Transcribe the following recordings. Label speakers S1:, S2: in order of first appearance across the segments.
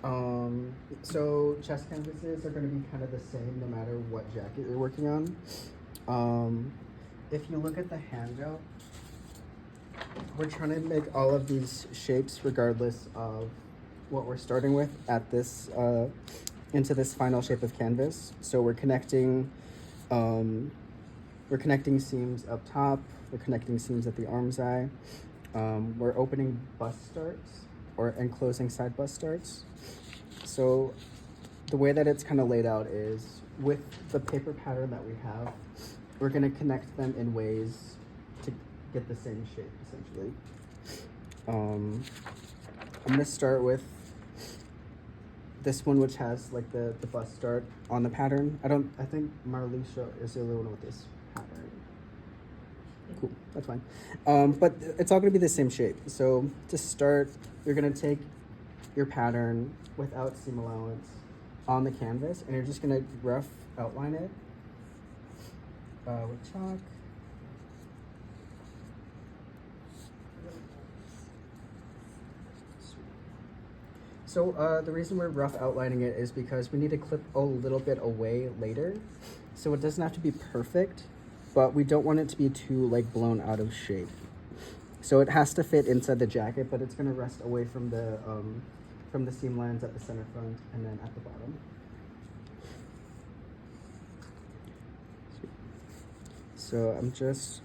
S1: Cool. So chest canvases are going to be kind of the same no matter what jacket you're working on. If you look at the handout, we're trying to make all of these shapes regardless of what we're starting with at this into this final shape of canvas. So we're connecting seams up top, we're connecting seams at the arm's eye, we're opening bust starts and closing side bust starts. So the way that it's kind of laid out is with the paper pattern that we have, we're going to connect them in ways to get the same shape essentially. I'm going to start with this one, which has like the bust start on the pattern. I think Marlisha is the only one with this pattern. Cool, that's fine. But it's all gonna be the same shape. So to start, you're gonna take your pattern without seam allowance on the canvas, and you're just gonna rough outline it with chalk. So the reason we're rough outlining it is because we need to clip a little bit away later. So it doesn't have to be perfect, but we don't want it to be too like blown out of shape. So it has to fit inside the jacket, but it's gonna rest away from the seam lines at the center front and then at the bottom. So I'm just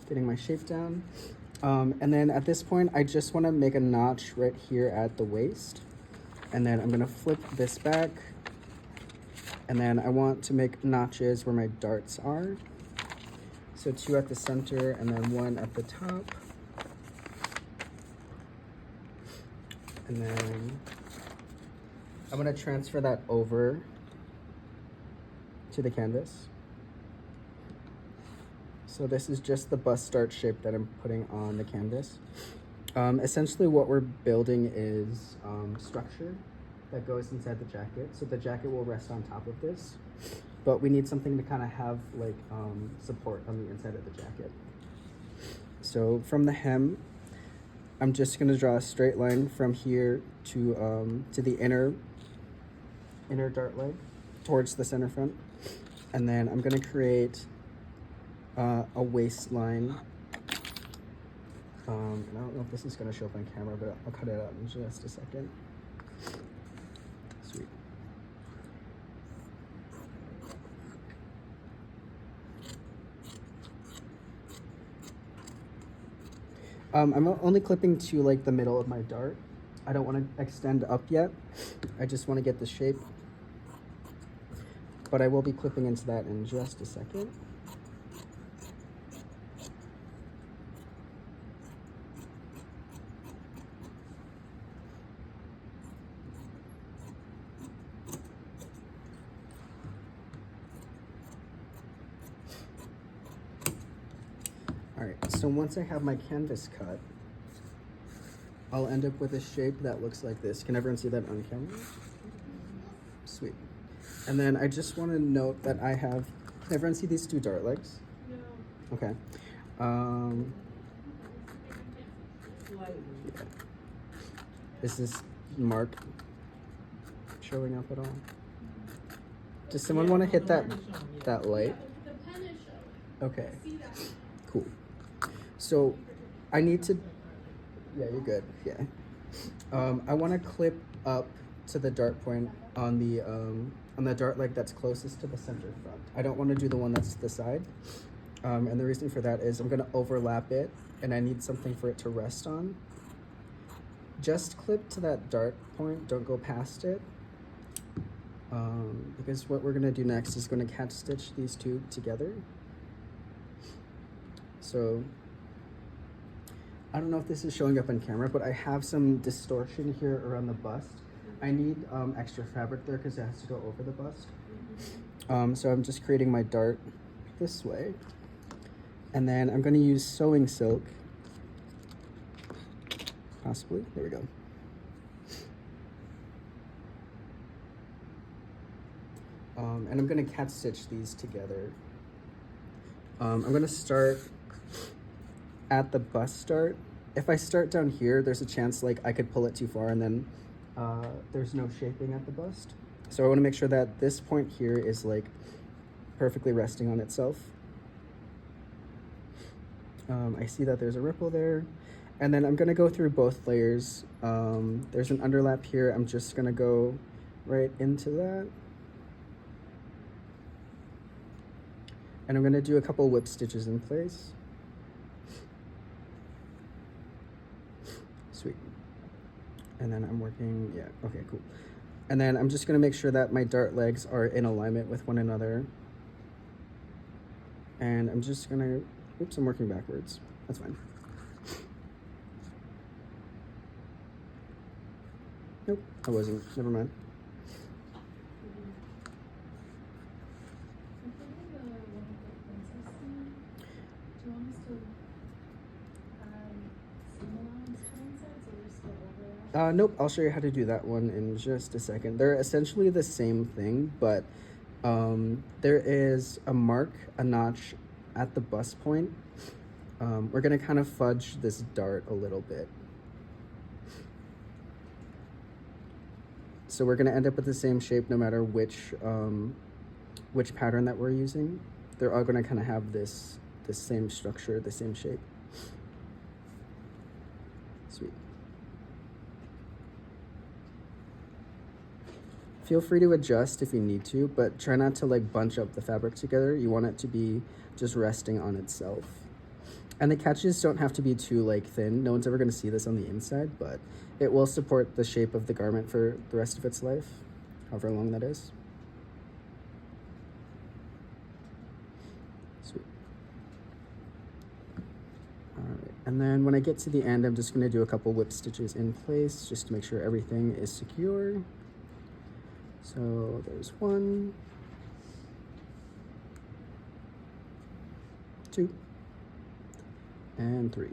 S1: getting my shape down. And then at this point, I just wanna make a notch right here at the waist. And then I'm gonna flip this back. And then I want to make notches where my darts are. So 2 at the center and then 1 at the top. And then I'm gonna transfer that over to the canvas. So this is just the bust start shape that I'm putting on the canvas. Essentially what we're building is structure that goes inside the jacket. So the jacket will rest on top of this, but we need something to kind of have like support on the inside of the jacket. So from the hem, I'm just gonna draw a straight line from here to the inner dart leg towards the center front. And then I'm gonna create a waistline. And I don't know if this is gonna show up on camera, but I'll cut it out in just a second. Sweet. I'm only clipping to like the middle of my dart. I don't want to extend up yet. I just want to get the shape. But I will be clipping into that in just a second. All right, so once I have my canvas cut, I'll end up with a shape that looks like this. Can everyone see that on camera? Sweet. And then I just want to note that I have, can everyone see these 2 dart legs? No. Okay. Yeah. Is this mark showing up at all? Does someone want to hit that light? Okay. Cool. So I need to, yeah, you're good, yeah. I want to clip up to the dart point on the dart leg that's closest to the center front. I don't want to do the one that's to the side. And the reason for that is I'm going to overlap it and I need something for it to rest on. Just clip to that dart point, don't go past it. Because what we're going to do next is going to catch stitch these 2 together. So I don't know if this is showing up on camera, but I have some distortion here around the bust. I need extra fabric there because it has to go over the bust. So I'm just creating my dart this way. And then I'm going to use sewing silk. Possibly. There we go. And I'm going to cat stitch these together. I'm going to start at the bust start if I start down here, there's a chance like I could pull it too far and then there's no shaping at the bust. So I want to make sure that this point here is like perfectly resting on itself. I see that there's a ripple there. And then I'm going to go through both layers. There's an underlap here. I'm just going to go right into that. And I'm going to do a couple whip stitches in place. Sweet. And then I'm working, yeah, okay, cool. And then I'm just going to make sure that my dart legs are in alignment with one another. And I'm just going to, oops, I'm working backwards. That's fine. Nope, I wasn't. Never mind. Nope, I'll show you how to do that one in just a second. They're essentially the same thing, but there is a mark, a notch at the bust point. We're gonna kind of fudge this dart a little bit. So we're gonna end up with the same shape no matter which pattern that we're using. They're all gonna kind of have this same structure, the same shape. Sweet. Feel free to adjust if you need to, but try not to like bunch up the fabric together. You want it to be just resting on itself. And the catches don't have to be too like thin. No one's ever gonna see this on the inside, but it will support the shape of the garment for the rest of its life, however long that is. Sweet. All right, and then when I get to the end, I'm just gonna do a couple whip stitches in place just to make sure everything is secure. So there's 1, 2, and 3.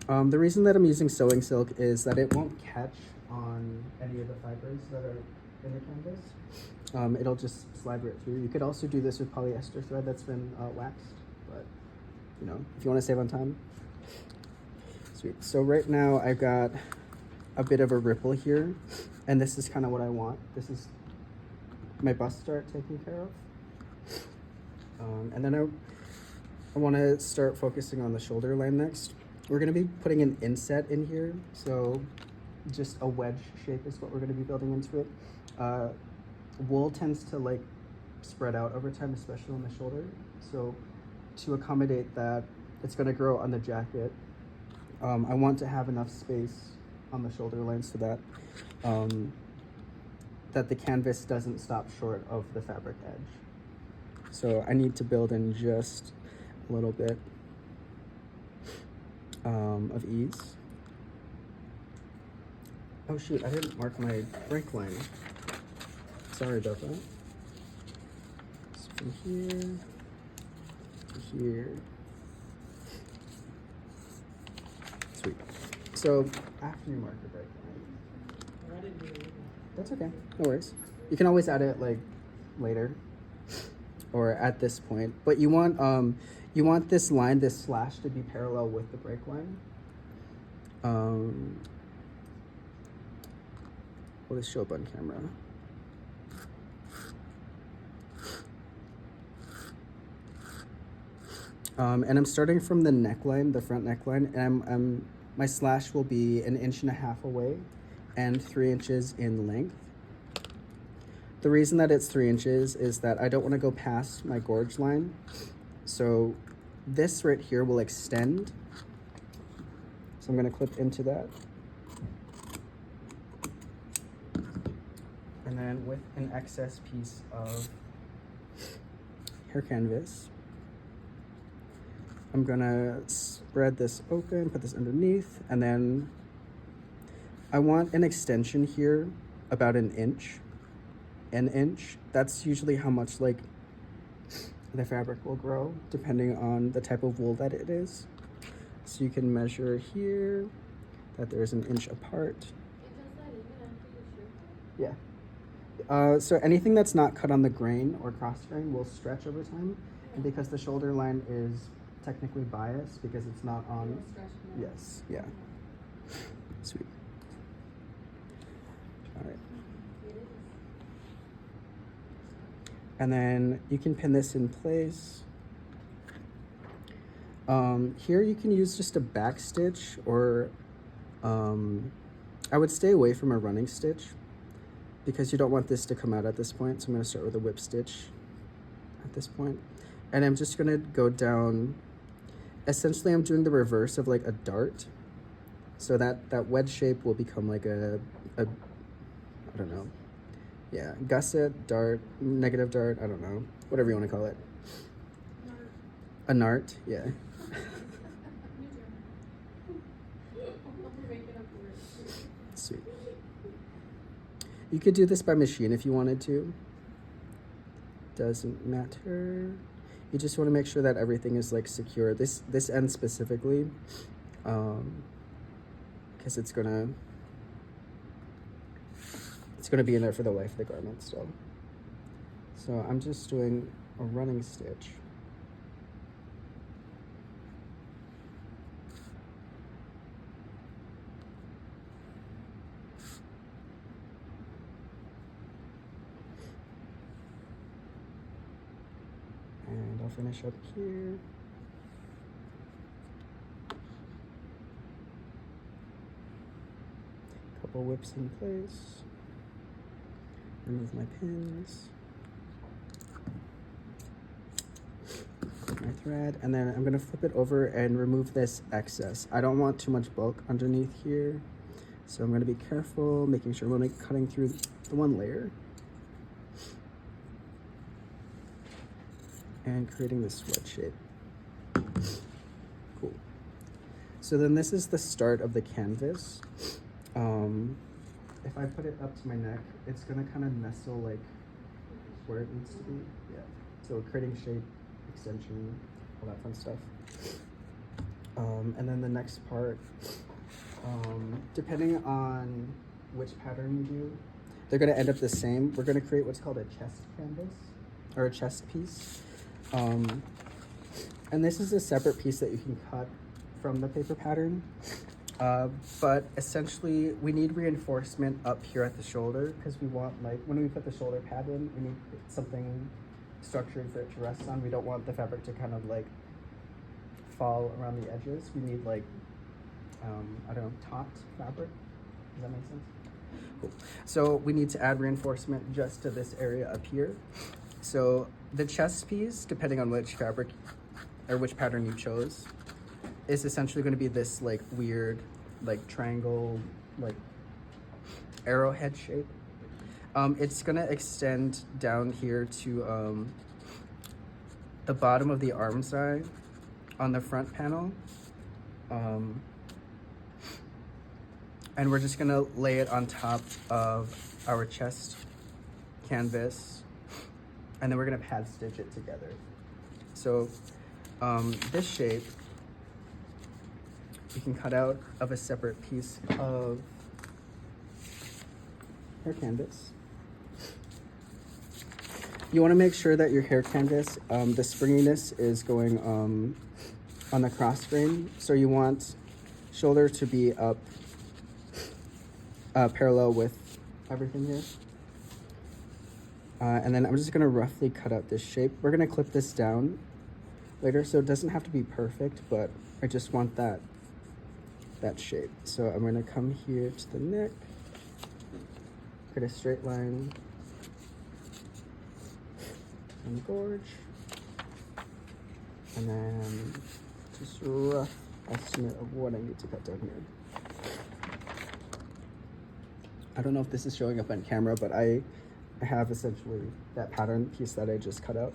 S1: The reason that I'm using sewing silk is that it won't catch on any of the fibers that are in the canvas. It'll just slide right through. You could also do this with polyester thread that's been waxed, but you know, if you want to save on time. Sweet. So right now I've got a bit of a ripple here, and this is kind of what I want. This is my bust start taken care of. And then I want to start focusing on the shoulder line next. We're going to be putting an inset in here, so just a wedge shape is what we're going to be building into it. Wool tends to like spread out over time, especially on the shoulder. So to accommodate that, it's going to grow on the jacket. I want to have enough space on the shoulder line so that that the canvas doesn't stop short of the fabric edge. So I need to build in just a little bit of ease. Oh shoot, I didn't mark my break line. Sorry about that. So from here to here. Sweet. So after you mark the break line, that's okay, no worries. You can always add it like later or at this point, but you want this line, this slash, to be parallel with the break line. Will this show up on camera? And I'm starting from the neckline, the front neckline, and my slash will be 1.5 inches away and 3 inches in length. The reason that it's 3 inches is that I don't want to go past my gorge line. So this right here will extend. So I'm going to clip into that. And then with an excess piece of hair canvas, I'm gonna spread this open, put this underneath, and then I want an extension here about 1 inch. 1 inch, that's usually how much like the fabric will grow depending on the type of wool that it is. So you can measure here that there's 1 inch apart. Yeah. So anything that's not cut on the grain or cross grain will stretch over time, and because the shoulder line is technically biased because it's not on. Yes, yeah. Sweet. All right. And then you can pin this in place. Here you can use just a back stitch, or I would stay away from a running stitch because you don't want this to come out at this point. So I'm going to start with a whip stitch at this point. And I'm just going to go down. Essentially, I'm doing the reverse of like a dart. So that wedge shape will become like a I don't know. Yeah, gusset, dart, negative dart, I don't know. Whatever you want to call it. A nart, yeah. Sweet. You could do this by machine if you wanted to. Doesn't matter. You just want to make sure that everything is like secure. This end specifically, because it's gonna be in there for the life of the garment still. So I'm just doing a running stitch. And I'll finish up here. Couple whips in place. Remove my pins. My thread, and then I'm gonna flip it over and remove this excess. I don't want too much bulk underneath here, so I'm gonna be careful, making sure I'm only cutting through the one layer and creating this wedge shape. Cool. So then this is the start of the canvas. If I put it up to my neck, it's gonna kind of nestle like where it needs to be. Yeah. So creating shape, extension, all that fun stuff. And then the next part, depending on which pattern you do, they're gonna end up the same. We're gonna create what's called a chest canvas, or a chest piece. And this is a separate piece that you can cut from the paper pattern. But essentially we need reinforcement up here at the shoulder because we want, like, when we put the shoulder pad in, we need something structured for it to rest on. We don't want the fabric to kind of like fall around the edges. We need like, I don't know, taut fabric. Does that make sense? Cool. So we need to add reinforcement just to this area up here. So the chest piece, depending on which fabric or which pattern you chose, is essentially going to be this like weird, like triangle, like arrowhead shape. It's going to extend down here to the bottom of the arm side on the front panel. And we're just going to lay it on top of our chest canvas, and then we're going to pad stitch it together. So this shape you can cut out of a separate piece of hair canvas. You want to make sure that your hair canvas, the springiness is going on the cross grain. So you want shoulder to be up parallel with everything here. And then I'm just going to roughly cut out this shape. We're going to clip this down later, so it doesn't have to be perfect, but I just want that shape. So I'm going to come here to the neck, create a straight line, and gorge, and then just a rough estimate of what I need to cut down here. I don't know if this is showing up on camera, but I have essentially that pattern piece that I just cut out.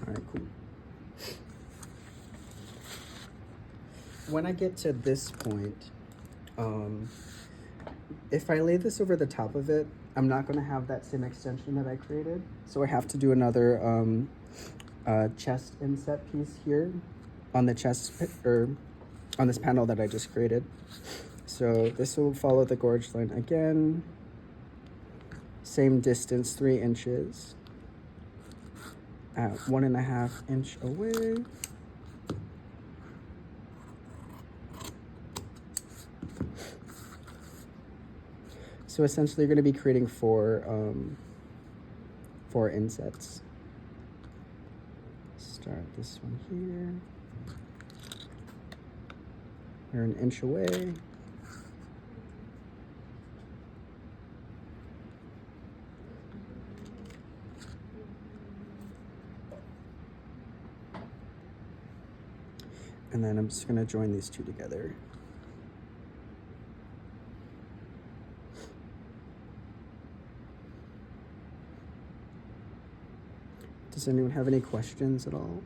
S1: All right, cool. When I get to this point, if I lay this over the top of it, I'm not going to have that same extension that I created. So I have to do another chest inset piece here on the chest, or on this panel that I just created. So this will follow the gorge line again. Same distance, 3 inches. At 1.5 inch away. So essentially you're going to be creating four insets. Start this one here. We're an inch away. And then I'm just going to join these two together. Does anyone have any questions at all?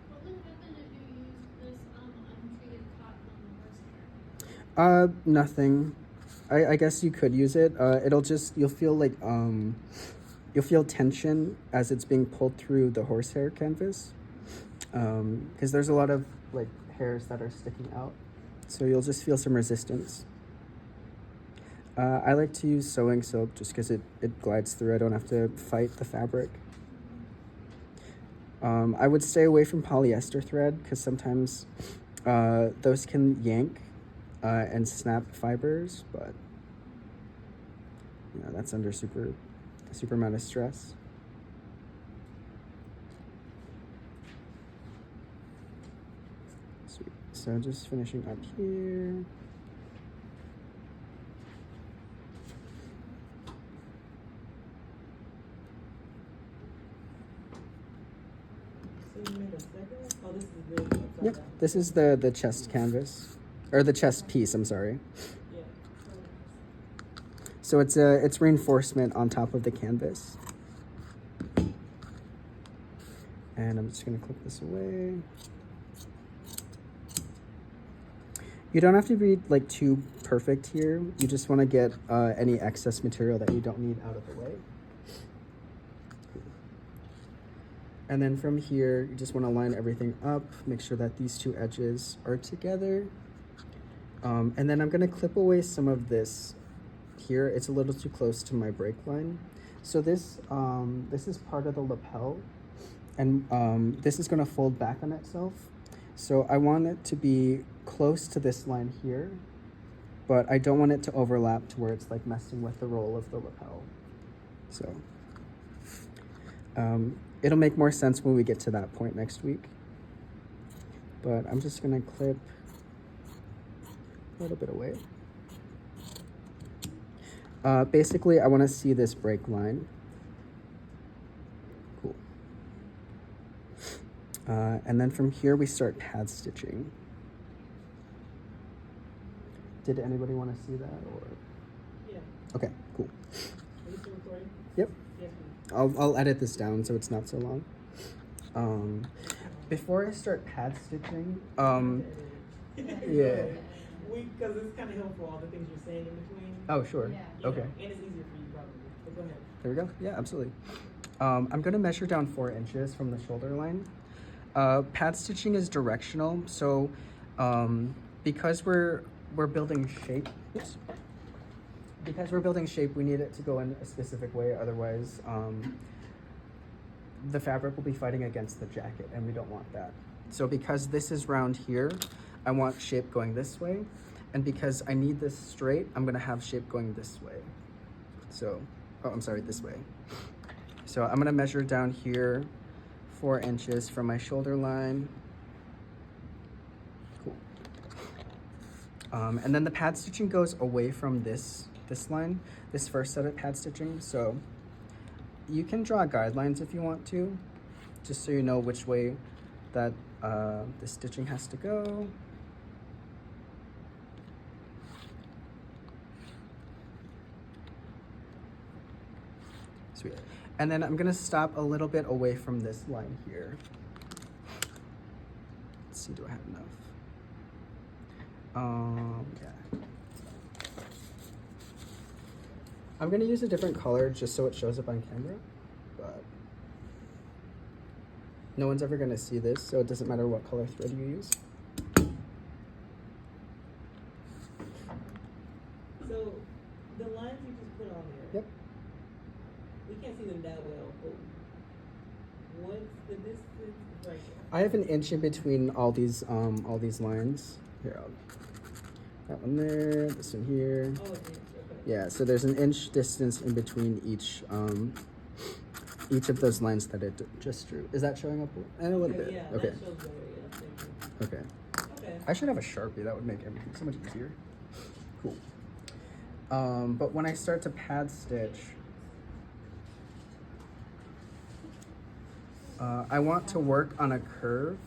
S2: What would happen if you used this untreated cotton on the horsehair?
S1: Nothing. I guess you could use it. You'll feel like, you'll feel tension as it's being pulled through the horsehair canvas. Because there's a lot of like hairs that are sticking out. So you'll just feel some resistance. I like to use sewing silk just because it glides through. I don't have to fight the fabric. I would stay away from polyester thread because sometimes those can yank and snap fibers, but that's under super amount of stress. Sweet. So just finishing up here. Yep, this is the chest canvas, or the chest piece, I'm sorry. So it's reinforcement on top of the canvas. And I'm just gonna clip this away. You don't have to be like too perfect here. You just wanna get any excess material that you don't need out of the way. And then from here, you just want to line everything up, make sure that these two edges are together. And then I'm going to clip away some of this here. It's a little too close to my break line. So this is part of the lapel, and this is going to fold back on itself. So I want it to be close to this line here, but I don't want it to overlap to where it's like messing with the roll of the lapel. So it'll make more sense when we get to that point next week. But I'm just gonna clip a little bit away. Basically, I wanna see this break line. Cool. And then from here, we start pad stitching. Did anybody wanna see that, or?
S3: Yeah.
S1: Okay, cool.
S3: Are you still recording?
S1: Yep.
S3: Yes,
S1: I'll edit this down so it's not so long. Before I start pad stitching, yeah.
S3: Because it's kind of helpful, all the things you're saying in between.
S1: Oh, sure.
S3: You
S1: Okay.
S3: know, and it's easier for you probably. But go ahead.
S1: There we go. Yeah, absolutely. I'm gonna measure down 4 inches from the shoulder line. Pad stitching is directional, so because we're building shape. Oops. Because we're building shape, we need it to go in a specific way. Otherwise, the fabric will be fighting against the jacket, and we don't want that. So because this is round here, I want shape going this way. And because I need this straight, I'm gonna have shape going this way. So, oh, I'm sorry, this way. So I'm gonna measure down here 4 inches from my shoulder line. Cool. And then the pad stitching goes away from this line, this first set of pad stitching. So you can draw guidelines if you want to, just so you know which way that the stitching has to go. Sweet. And then I'm gonna stop a little bit away from this line here. Let's see, do I have enough? Yeah. I'm gonna use a different color just so it shows up on camera, but no one's ever gonna see this, so it doesn't matter what color thread you use.
S3: So the lines you just put on there.
S1: Yep.
S3: We can't see them that well, but what's the distance right there?
S1: I have an inch in between all these lines. Here, that one there, this one here.
S3: Oh, it's okay.
S1: Yeah, so there's an inch distance in between each of those lines that it just drew. Is that showing up a little bit?
S3: Yeah,
S1: Okay.
S3: that shows better, yeah. Thank you.
S1: Okay.
S3: Okay.
S1: I should have a Sharpie. That would make everything so much easier. Cool. But when I start to pad stitch, I want to work on a curve.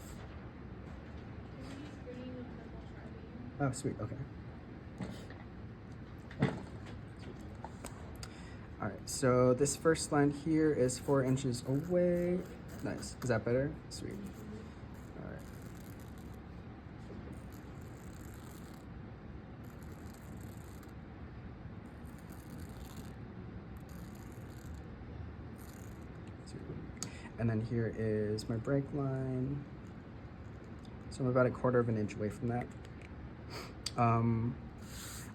S2: Can you use green and purple Sharpie?
S1: Oh, sweet. Okay. All right. So this first line here is 4 inches away. Nice. Is that better? Sweet. All right. Sweet. And then here is my break line. So I'm about 1/4 of an inch away from that.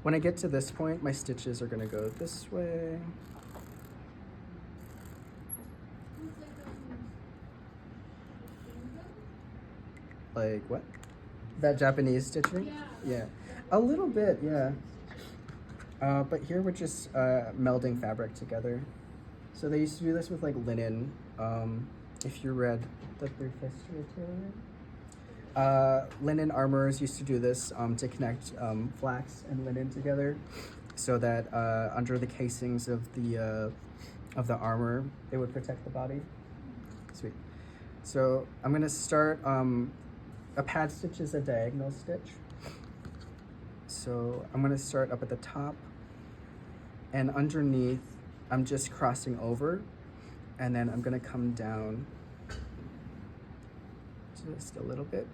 S1: When I get to this point, my stitches are gonna go this way.
S2: Looks like
S1: Like what? That Japanese stitching?
S2: Yeah.
S1: Yeah. A little bit, yeah. But here we're just melding fabric together. So they used to do this with like linen. If you read The Brief History of Tailoring. Linen armorers used to do this to connect flax and linen together, so that under the casings of the armor, it would protect the body. Sweet. So I'm gonna start. A pad stitch is a diagonal stitch. So I'm gonna start up at the top, and underneath, I'm just crossing over, and then I'm gonna come down just a little bit.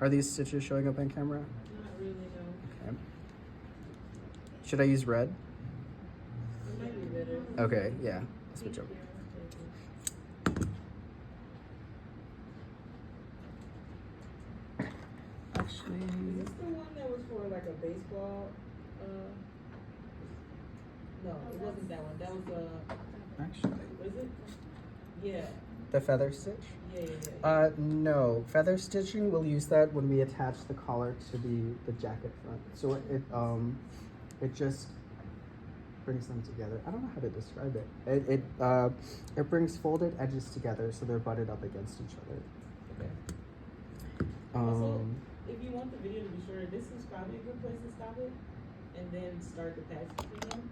S1: Are these stitches showing up on camera?
S3: Not really, no.
S1: Okay. Should I use red?
S3: It might be better.
S1: Okay, yeah. Switch over. Actually,
S3: Is this the one that was for like a baseball? No, it wasn't that one. That was
S1: actually,
S3: was it? Yeah.
S1: the feather stitch?
S3: Yeah.
S1: No. Feather stitching, we'll use that when we attach the collar to the jacket front. So it just brings them together. I don't know how to describe it. It brings folded edges together so they're butted up against each other.
S3: Okay.
S1: Um,
S3: If you want the video to be shorter, this is probably a good place to stop it, and then start the patch again.